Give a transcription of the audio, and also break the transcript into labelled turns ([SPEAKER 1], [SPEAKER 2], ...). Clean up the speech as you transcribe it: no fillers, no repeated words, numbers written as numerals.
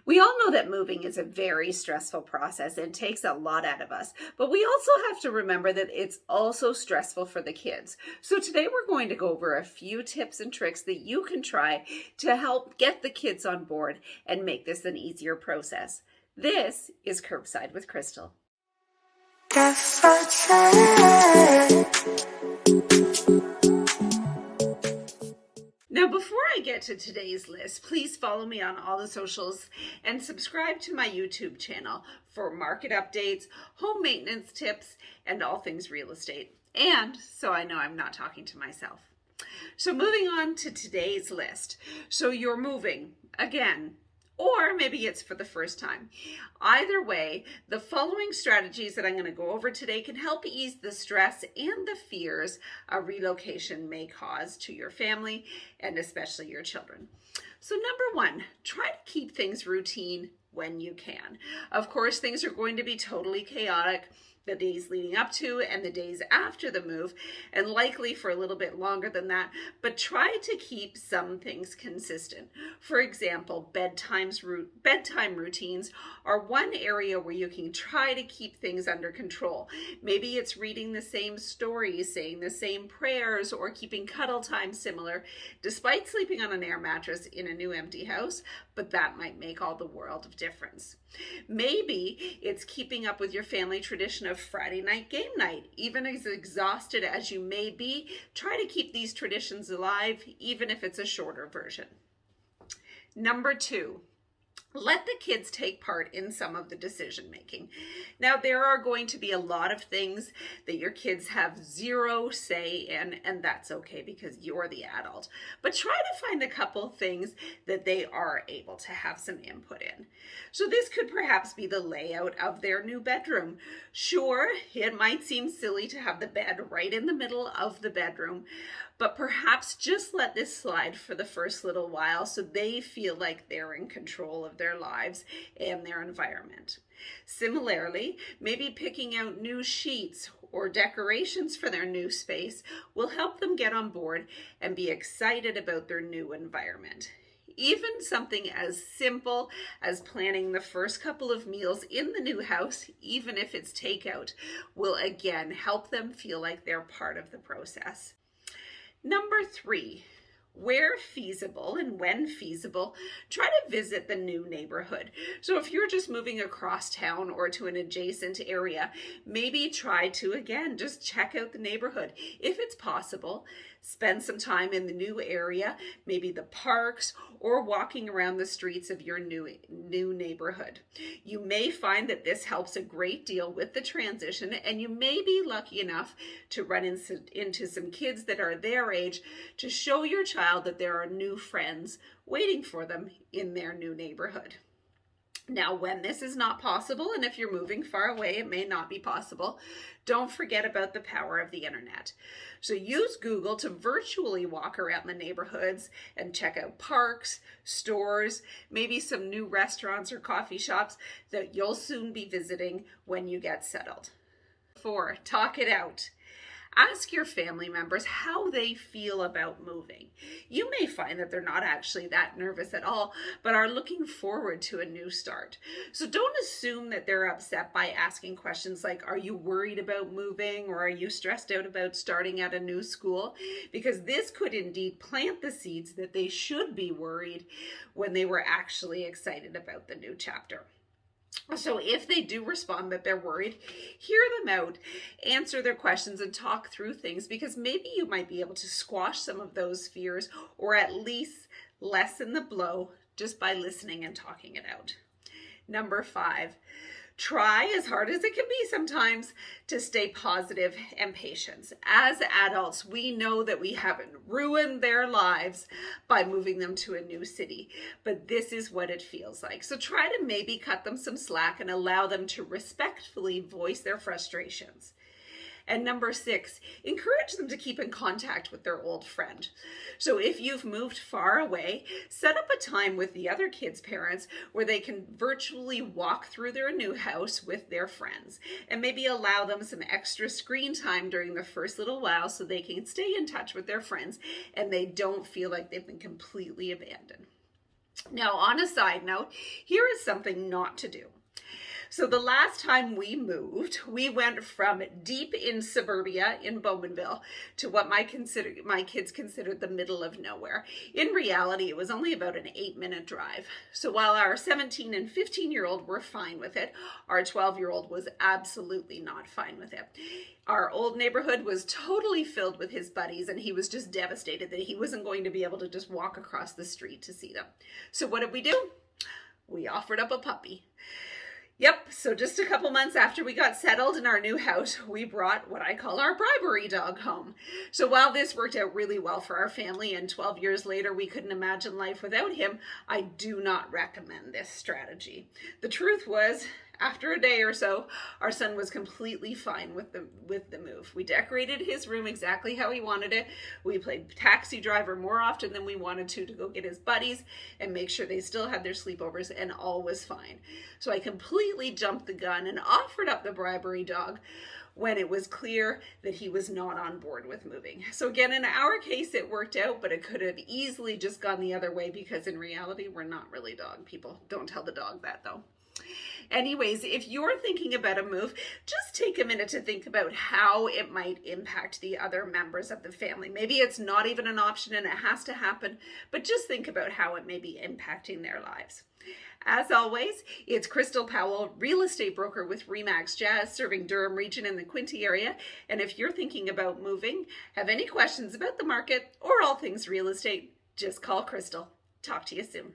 [SPEAKER 1] We all know that moving is a very stressful process and takes a lot out of us, but we also have to remember that it's also stressful for the kids. So today we're going to go over a few tips and tricks that you can try to help get the kids on board and make this an easier process. This is Curbside with Crystal. Now, before I get to today's list, please follow me on all the socials and subscribe to my YouTube channel for market updates, home maintenance tips, and all things real estate. And so I know I'm not talking to myself. So moving on to today's list. So you're moving again, or maybe it's for the first time. Either way, the following strategies that I'm going to go over today can help ease the stress and the fears a relocation may cause to your family and especially your children. So number one, try to keep things routine when you can. Of course, things are going to be totally chaotic the days leading up to and the days after the move, and likely for a little bit longer than that, but try to keep some things consistent. For example, bedtime routines are one area where you can try to keep things under control. Maybe it's reading the same stories, saying the same prayers, or keeping cuddle time similar, despite sleeping on an air mattress in a new empty house, but that might make all the world of difference. Maybe it's keeping up with your family tradition of Friday night game night. Even as exhausted as you may be, try to keep these traditions alive, even if it's a shorter version. Number two, let the kids take part in some of the decision making. Now, there are going to be a lot of things that your kids have zero say in, and that's okay because you're the adult. But try to find a couple things that they are able to have some input in. So this could perhaps be the layout of their new bedroom. Sure, it might seem silly to have the bed right in the middle of the bedroom, but perhaps just let this slide for the first little while so they feel like they're in control of their lives and their environment. Similarly, maybe picking out new sheets or decorations for their new space will help them get on board and be excited about their new environment. Even something as simple as planning the first couple of meals in the new house, even if it's takeout, will again help them feel like they're part of the process. Number three, where feasible and when feasible, try to visit the new neighborhood. So if you're just moving across town or to an adjacent area, maybe try to, again, just check out the neighborhood. If it's possible, spend some time in the new area, maybe the parks, or walking around the streets of your new neighborhood. You may find that this helps a great deal with the transition, and you may be lucky enough to run into some kids that are their age to show your child that there are new friends waiting for them in their new neighborhood. Now, when this is not possible, and if you're moving far away, it may not be possible, don't forget about the power of the internet. So use Google to virtually walk around the neighborhoods and check out parks, stores, maybe some new restaurants or coffee shops that you'll soon be visiting when you get settled. 4, talk it out. Ask your family members how they feel about moving. You may find that they're not actually that nervous at all, but are looking forward to a new start. So don't assume that they're upset by asking questions like, are you worried about moving, or are you stressed out about starting at a new school? Because this could indeed plant the seeds that they should be worried when they were actually excited about the new chapter. So if they do respond that they're worried, hear them out, answer their questions, and talk through things, because maybe you might be able to squash some of those fears or at least lessen the blow just by listening and talking it out. Number 5, try as hard as it can be sometimes to stay positive and patient. As adults, we know that we haven't ruined their lives by moving them to a new city, but this is what it feels like. So try to maybe cut them some slack and allow them to respectfully voice their frustrations. And number 6, encourage them to keep in contact with their old friend. So if you've moved far away, set up a time with the other kids' parents where they can virtually walk through their new house with their friends, and maybe allow them some extra screen time during the first little while so they can stay in touch with their friends and they don't feel like they've been completely abandoned. Now, on a side note, here is something not to do. So the last time we moved, we went from deep in suburbia in Bowmanville to what my kids considered the middle of nowhere. In reality, it was only about an 8-minute drive. So while our 17 and 15-year-old were fine with it, our 12-year-old was absolutely not fine with it. Our old neighborhood was totally filled with his buddies, and he was just devastated that he wasn't going to be able to just walk across the street to see them. So what did we do? We offered up a puppy. Yep, so just a couple months after we got settled in our new house, we brought what I call our bribery dog home. So while this worked out really well for our family, and 12 years later we couldn't imagine life without him, I do not recommend this strategy. The truth was, after a day or so, our son was completely fine with the move. We decorated his room exactly how he wanted it. We played taxi driver more often than we wanted to go get his buddies and make sure they still had their sleepovers, and all was fine. So I completely jumped the gun and offered up the bribery dog when it was clear that he was not on board with moving. So again, in our case, it worked out, but it could have easily just gone the other way, because in reality, we're not really dog people. Don't tell the dog that, though. Anyways, if you're thinking about a move, just take a minute to think about how it might impact the other members of the family. Maybe it's not even an option and it has to happen, but just think about how it may be impacting their lives. As always, it's Crystal Powell, real estate broker with RE/MAX Jazz, serving Durham region and the Quinte area. And if you're thinking about moving, have any questions about the market or all things real estate, just call Crystal. Talk to you soon.